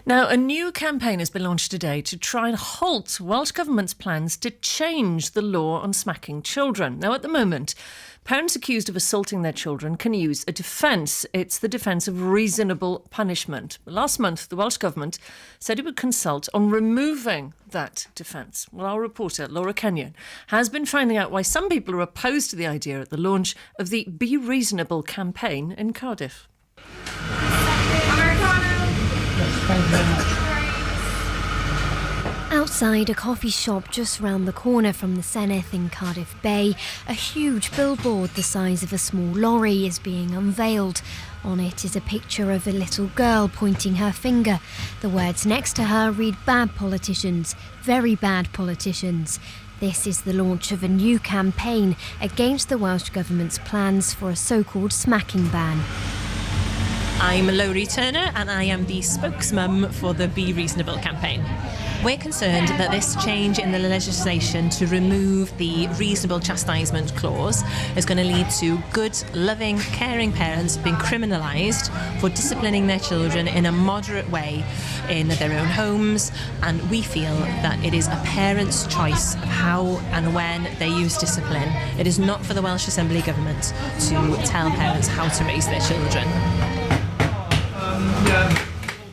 Now, a new campaign has been launched today to try and halt Welsh Government's plans to change the law on smacking children. Now, at the moment, parents accused of assaulting their children can use a defence. It's the defence of reasonable punishment. Last month, the Welsh Government said it would consult on removing that defence. Well, our reporter, Laura Kenyon, has been finding out why some people are opposed to the idea at the launch of the BeReasonable campaign in Cardiff. Outside a coffee shop just round the corner from the Senedd in Cardiff Bay, a huge billboard the size of a small lorry is being unveiled. On it is a picture of a little girl pointing her finger. The words next to her read "Bad politicians, very bad politicians." This is the launch of a new campaign against the Welsh Government's plans for a so-called smacking ban. I'm Laurie Turner and I am the spokesmum for the BeReasonable campaign. We're concerned that this change in the legislation to remove the reasonable chastisement clause is going to lead to good, loving, caring parents being criminalised for disciplining their children in a moderate way in their own homes, and we feel that it is a parent's choice of how and when they use discipline. It is not for the Welsh Assembly Government to tell parents how to raise their children.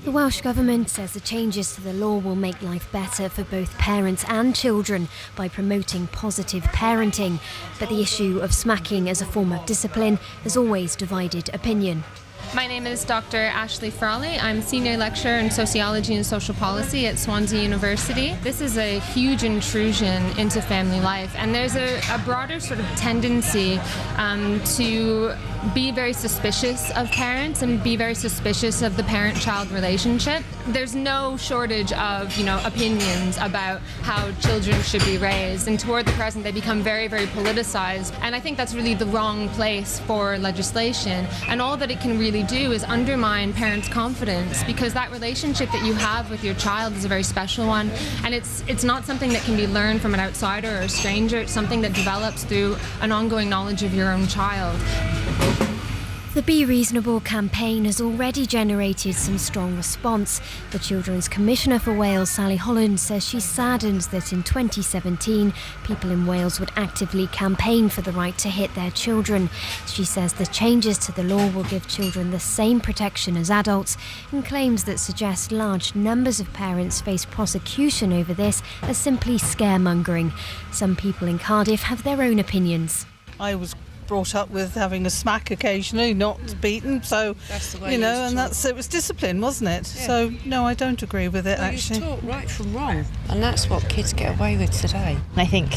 The Welsh Government says the changes to the law will make life better for both parents and children by promoting positive parenting. But the issue of smacking as a form of discipline has always divided opinion. My name is Dr. Ashley Frawley. I'm Senior Lecturer in Sociology and Social Policy at Swansea University. This is a huge intrusion into family life, and there's a broader sort of tendency to be very suspicious of parents and be very suspicious of the parent-child relationship. There's no shortage of, opinions about how children should be raised, and toward the present they become very, very politicized. And I think that's really the wrong place for legislation, and all that it can really do is undermine parents' confidence, because that relationship that you have with your child is a very special one, and it's not something that can be learned from an outsider or a stranger. It's something that develops through an ongoing knowledge of your own child. The BeReasonable campaign has already generated some strong response. The Children's Commissioner for Wales, Sally Holland, says she's saddened that in 2017 people in Wales would actively campaign for the right to hit their children. She says the changes to the law will give children the same protection as adults, and claims that suggest large numbers of parents face prosecution over this as simply scaremongering. Some people in Cardiff have their own opinions. I was brought up with having a smack occasionally, not beaten, so that's the way and it was discipline, wasn't it? Yeah. So no, I don't agree with it. Actually, you're taught right from wrong, and that's what kids get away with today. I think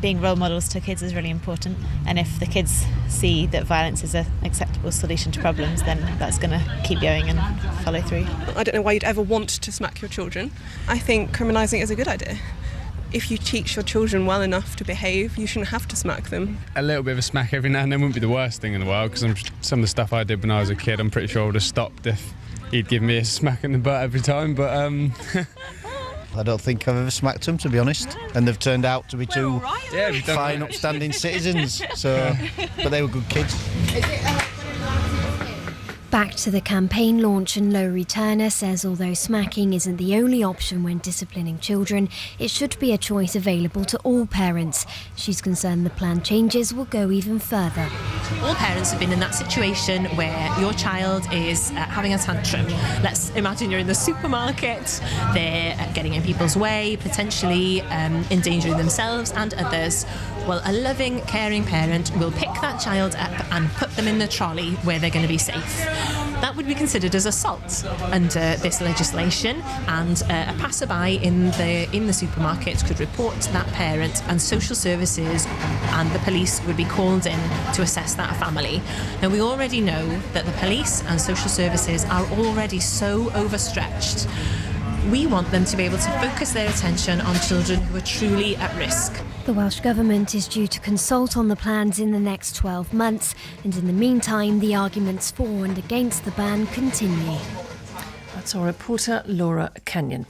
being role models to kids is really important, and if the kids see that violence is an acceptable solution to problems, then that's going to keep going and follow through. I don't know why you'd ever want to smack your children. I think criminalising is a good idea. If you teach your children well enough to behave, you shouldn't have to smack them. A little bit of a smack every now and then wouldn't be the worst thing in the world, because some of the stuff I did when I was a kid, I'm pretty sure I would have stopped if he'd give me a smack in the butt every time, but I don't think I've ever smacked them, to be honest, and they've turned out to be two fine, upstanding citizens, but they were good kids. Back to the campaign launch, and Laurie Turner says although smacking isn't the only option when disciplining children, it should be a choice available to all parents. She's concerned the planned changes will go even further. All parents have been in that situation where your child is having a tantrum. Let's imagine you're in the supermarket, they're getting in people's way, potentially endangering themselves and others. Well, a loving, caring parent will pick that child up and put them in the trolley where they're going to be safe. That would be considered as assault under this legislation, and a passerby in the supermarket could report that parent, and social services and the police would be called in to assess that family. Now, we already know that the police and social services are already so overstretched. We want them to be able to focus their attention on children who are truly at risk. The Welsh Government is due to consult on the plans in the next 12 months, and in the meantime, the arguments for and against the ban continue. That's our reporter, Laura Kenyon.